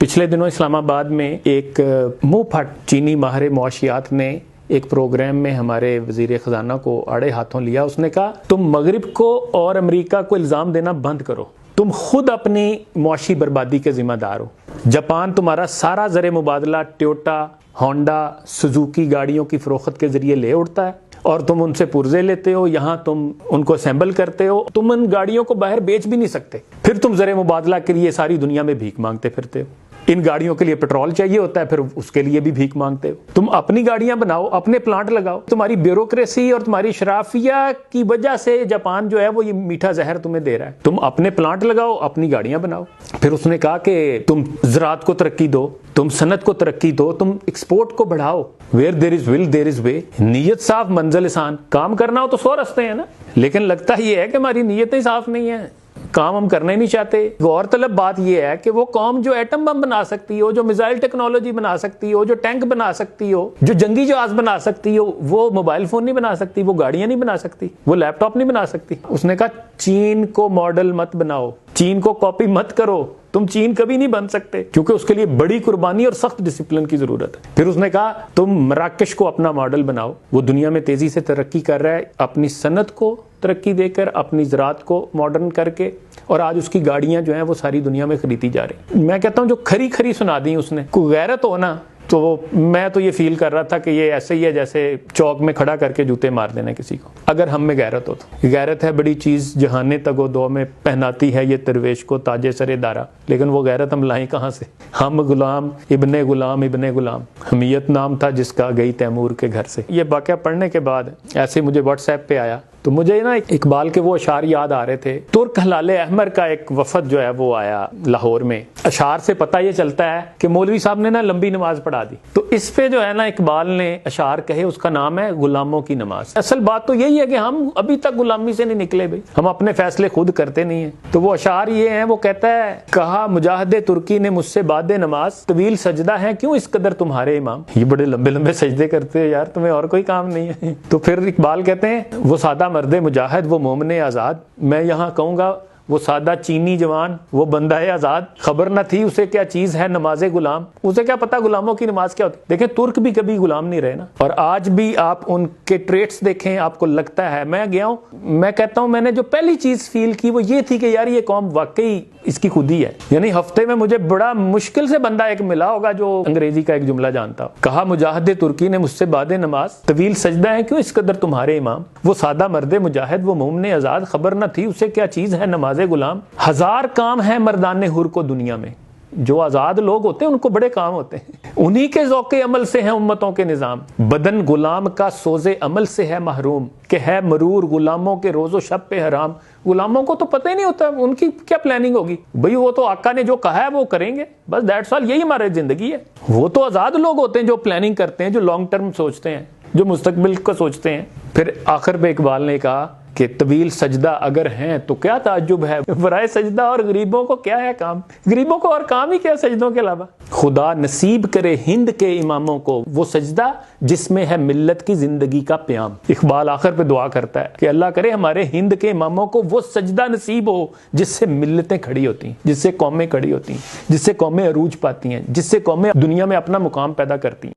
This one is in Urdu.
پچھلے دنوں اسلام آباد میں ایک منہ پھٹ چینی ماہر معاشیات نے ایک پروگرام میں ہمارے وزیر خزانہ کو آڑے ہاتھوں لیا. اس نے کہا تم مغرب کو اور امریکہ کو الزام دینا بند کرو, تم خود اپنی معاشی بربادی کے ذمہ دار ہو. جاپان تمہارا سارا زر مبادلہ ٹویوٹا, ہونڈا, سوزوکی گاڑیوں کی فروخت کے ذریعے لے اڑتا ہے اور تم ان سے پرزے لیتے ہو, یہاں تم ان کو اسمبل کرتے ہو, تم ان گاڑیوں کو باہر بیچ بھی نہیں سکتے, پھر تم زر مبادلہ کے لیے ساری دنیا میں بھیک مانگتے پھرتے ہو. ان گاڑیوں کے لیے پیٹرول چاہیے ہوتا ہے, پھر اس کے لیے بھی بھیک مانگتے ہو. تم اپنی گاڑیاں بناؤ, اپنے پلانٹ لگاؤ. تمہاری بیوروکریسی اور تمہاری شرافیہ کی وجہ سے جاپان جو ہے وہ یہ میٹھا زہر تمہیں دے رہا ہے. تم اپنے پلانٹ لگاؤ, اپنی گاڑیاں بناؤ. پھر اس نے کہا کہ تم زراعت کو ترقی دو, تم صنعت کو ترقی دو, تم ایکسپورٹ کو بڑھاؤ. ویئر دیر از ول دیر از وے. نیت صاف منزل آسان. کام کرنا ہو تو 100 راستے ہیں نا, لیکن لگتا یہ ہے کہ ہماری نیتیں صاف نہیں ہیں, کام ہم کرنا ہی نہیں چاہتے. غور طلب بات یہ ہے کہ وہ قوم جو ایٹم بم بنا سکتی ہو, جو میزائل ٹیکنالوجی بنا سکتی ہو, جو ٹینک بنا سکتی ہو, جو جنگی جہاز بنا سکتی ہو, وہ موبائل فون نہیں بنا سکتی, وہ گاڑیاں نہیں بنا سکتی, وہ لیپ ٹاپ نہیں بنا سکتی. اس نے کہا چین کو ماڈل مت بناؤ, چین کو کاپی مت کرو, تم چین کبھی نہیں بن سکتے کیونکہ اس کے لیے بڑی قربانی اور سخت ڈسپلن کی ضرورت ہے. پھر اس نے کہا تم مراکش کو اپنا ماڈل بناؤ, وہ دنیا میں تیزی سے ترقی کر رہا ہے, اپنی صنعت کو ترقی دے کر, اپنی زراعت کو ماڈرن کر کے, اور آج اس کی گاڑیاں جو ہیں وہ ساری دنیا میں خریدی جا رہی. میں کہتا ہوں جو کھری سنا دی اس نے. کوئی غیرت ہو نا, تو میں تو یہ فیل کر رہا تھا کہ یہ ایسے ہی ہے جیسے چوک میں کھڑا کر کے جوتے مار دینا کسی کو. اگر ہم میں غیرت ہو تو, غیرت ہے بڑی چیز جہانے تگ و دو میں پہناتی ہے یہ درویش کو تاج سر دارا. لیکن وہ غیرت ہم لائیں کہاں سے؟ ہم غلام ابن غلام, حمیت نام تھا جس کا گئی تیمور کے گھر سے. یہ واقعہ پڑھنے کے بعد ایسے مجھے واٹس ایپ پہ آیا تو مجھے نا اقبال کے وہ اشعار یاد آ رہے تھے. ترک ہلال احمر کا ایک وفد جو ہے وہ آیا لاہور میں. اشعار سے پتہ یہ چلتا ہے کہ مولوی صاحب نے نا لمبی نماز پڑھا دی. تو اس پہ جو ہے نا اقبال نے اشعار کہے, اس کا نام ہے غلاموں کی نماز. اصل بات تو یہی ہے کہ ہم ابھی تک غلامی سے نہیں نکلے بھائی, ہم اپنے فیصلے خود کرتے نہیں ہیں. تو وہ اشعار یہ ہیں, وہ کہتا ہے کہا مجاہد ترکی نے مجھ سے بعد نماز, طویل سجدہ ہے کیوں اس قدر تمہارے امام. یہ بڑے لمبے سجدے کرتے ہیں یار, تمہیں اور کوئی کام نہیں ہے. تو پھر اقبال کہتے ہیں وہ سادہ مرد مجاہد وہ مومن آزاد, میں یہاں کہوں گا وہ سادہ چینی جوان وہ بندہ آزاد, خبر نہ تھی اسے کیا چیز ہے نماز غلام. اسے کیا پتا غلاموں کی نماز کیا ہوتی. دیکھیں ترک بھی کبھی غلام نہیں رہے نا, اور آج بھی آپ ان کے ٹریٹس دیکھیں, آپ کو لگتا ہے. میں گیا ہوں, میں کہتا ہوں میں نے جو پہلی چیز فیل کی وہ یہ تھی کہ یار یہ قوم واقعی اس کی خودی ہے. یعنی ہفتے میں مجھے بڑا مشکل سے بندہ ایک ملا ہوگا جو انگریزی کا ایک جملہ جانتا ہو. کہا مجاہد ترکی نے مجھ سے بعد نماز, طویل سجدہ ہے کیوں اس قدر تمہارے امام, وہ سادہ مرد مجاہد وہ مومن آزاد, خبر نہ تھی اسے کیا چیز ہے نماز غلام. ہزار کام ہے مردان حر کو دنیا میں, جو آزاد لوگ ہوتے ہیں ان کو بڑے کام ہوتے ہیں, انہی کے ذوق عمل سے ہیں امتوں کے نظام. بدن غلام کا سوز عمل سے ہے محروم, کہ ہے مرور غلاموں کے روز و شب پہ حرام. غلاموں کو تو پتہ ہی نہیں ہوتا ان کی کیا پلاننگ ہوگی بھئی, وہ تو آقا نے جو کہا ہے وہ کریں گے بس, دیٹس آل. یہی ہماری زندگی ہے. وہ تو آزاد لوگ ہوتے ہیں جو پلاننگ کرتے ہیں, جو لانگ ٹرم سوچتے ہیں, جو مستقبل کو سوچتے ہیں. پھر آخر پہ اقبال نے کہا کہ طویل سجدہ اگر ہیں تو کیا تعجب ہے, برائے سجدہ اور غریبوں کو کیا ہے کام. غریبوں کو اور کام ہی کیا سجدوں کے علاوہ. خدا نصیب کرے ہند کے اماموں کو وہ سجدہ جس میں ہے ملت کی زندگی کا پیام. اقبال آخر پہ دعا کرتا ہے کہ اللہ کرے ہمارے ہند کے اماموں کو وہ سجدہ نصیب ہو جس سے ملتیں کھڑی ہوتی ہیں, جس سے قومیں کھڑی ہوتی ہیں, جس سے قومیں عروج پاتی ہیں, جس سے قومیں دنیا میں اپنا مقام پیدا کرتی ہیں.